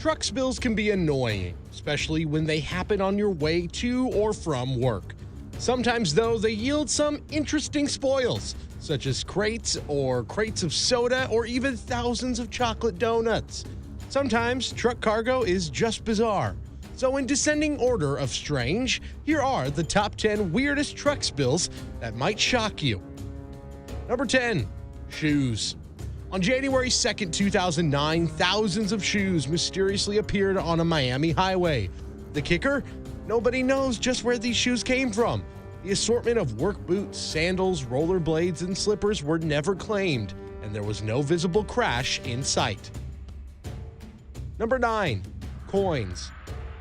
Truck spills can be annoying, especially when they happen on your way to or from work. Sometimes, though, they yield some interesting spoils, such as crates of soda or even thousands of chocolate donuts. Sometimes truck cargo is just bizarre. So in descending order of strange, here are the top 10 weirdest truck spills that might shock you. Number 10, shoes. On January 2nd, 2009, thousands of shoes mysteriously appeared on a Miami highway. The kicker? Nobody knows just where these shoes came from. The assortment of work boots, sandals, rollerblades, and slippers were never claimed, and there was no visible crash in sight. Number 9, coins.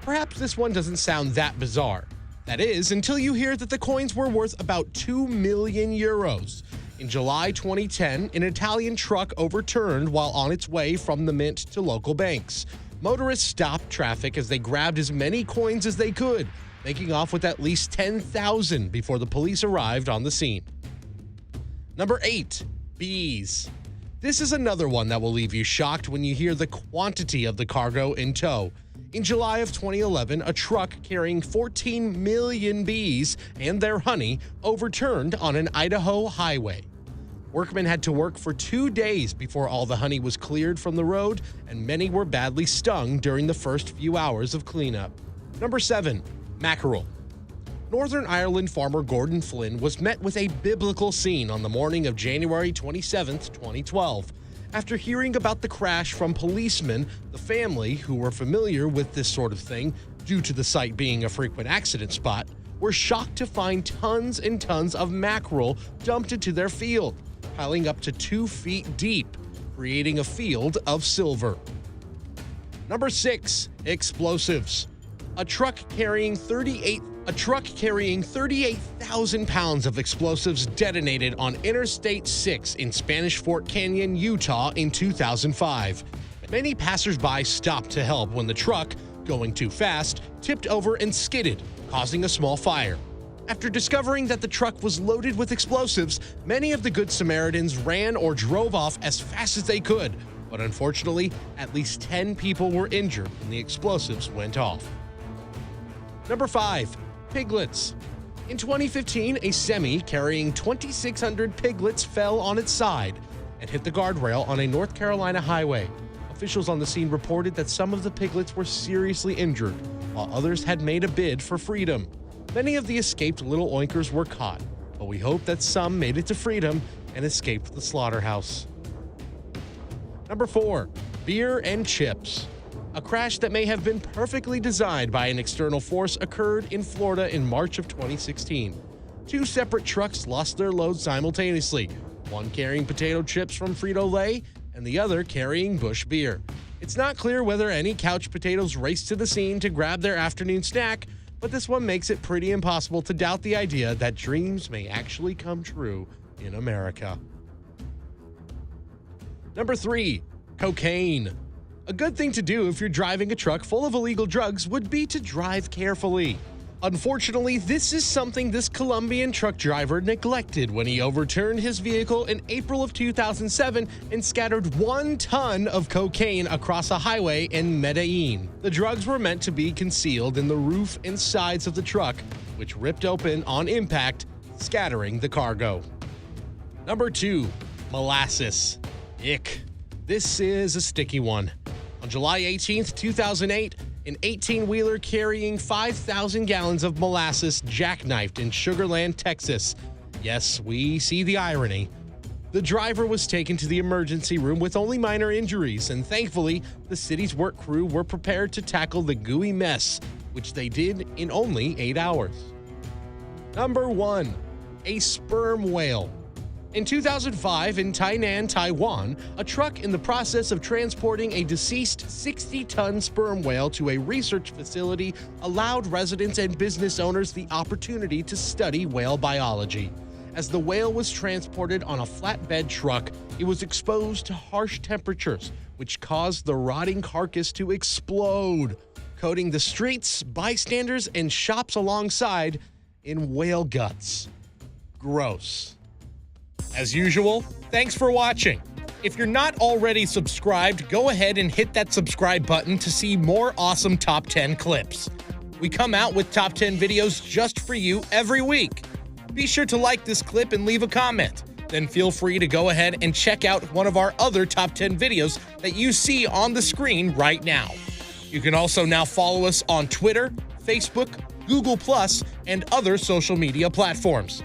Perhaps this one doesn't sound that bizarre. That is, until you hear that the coins were worth about 2 million euros. In July 2010, an Italian truck overturned while on its way from the mint to local banks. Motorists stopped traffic as they grabbed as many coins as they could, making off with at least 10,000 before the police arrived on the scene. Number 8, bees. This is another one that will leave you shocked when you hear the quantity of the cargo in tow. In July of 2011, a truck carrying 14 million bees and their honey overturned on an Idaho highway. Workmen had to work for 2 days before all the honey was cleared from the road, and many were badly stung during the first few hours of cleanup. Number 7, mackerel. Northern Ireland farmer Gordon Flynn was met with a biblical scene on the morning of January 27, 2012. After hearing about the crash from policemen, the family, who were familiar with this sort of thing due to the site being a frequent accident spot, were shocked to find tons and tons of mackerel dumped into their field, piling up to 2 feet deep, creating a field of silver. Number 6, explosives. A truck carrying 38,000 pounds of explosives detonated on Interstate 6 in Spanish Fort Canyon, Utah in 2005. Many passersby stopped to help when the truck, going too fast, tipped over and skidded, causing a small fire. After discovering that the truck was loaded with explosives, many of the Good Samaritans ran or drove off as fast as they could, but unfortunately, at least 10 people were injured when the explosives went off. Number 5, piglets. In 2015, a semi carrying 2,600 piglets fell on its side and hit the guardrail on a North Carolina highway. Officials on the scene reported that some of the piglets were seriously injured, while others had made a bid for freedom. Many of the escaped little oinkers were caught, but we hope that some made it to freedom and escaped the slaughterhouse. Number 4, beer and chips. A crash that may have been perfectly designed by an external force occurred in Florida in March of 2016. 2 separate trucks lost their load simultaneously, one carrying potato chips from Frito-Lay and the other carrying Busch beer. It's not clear whether any couch potatoes raced to the scene to grab their afternoon snack, but this one makes it pretty impossible to doubt the idea that dreams may actually come true in America. Number 3, cocaine. A good thing to do if you're driving a truck full of illegal drugs would be to drive carefully. Unfortunately, this is something this Colombian truck driver neglected when he overturned his vehicle in April of 2007 and scattered 1 ton of cocaine across a highway in Medellin. The drugs were meant to be concealed in the roof and sides of the truck, which ripped open on impact, scattering the cargo. Number 2, molasses. Ick. This is a sticky one. On July 18, 2008, an 18-wheeler carrying 5,000 gallons of molasses jackknifed in Sugar Land, Texas. Yes, we see the irony. The driver was taken to the emergency room with only minor injuries, and thankfully, the city's work crew were prepared to tackle the gooey mess, which they did in only 8 hours. Number 1, a sperm whale. In 2005, in Tainan, Taiwan, a truck in the process of transporting a deceased 60-ton sperm whale to a research facility allowed residents and business owners the opportunity to study whale biology. As the whale was transported on a flatbed truck, it was exposed to harsh temperatures, which caused the rotting carcass to explode, coating the streets, bystanders, and shops alongside in whale guts. Gross. As usual, thanks for watching. If you're not already subscribed, go ahead and hit that subscribe button to see more awesome Top 10 clips. We come out with Top 10 videos just for you every week. Be sure to like this clip and leave a comment. Then feel free to go ahead and check out one of our other Top 10 videos that you see on the screen right now. You can also now follow us on Twitter, Facebook, Google+, and other social media platforms.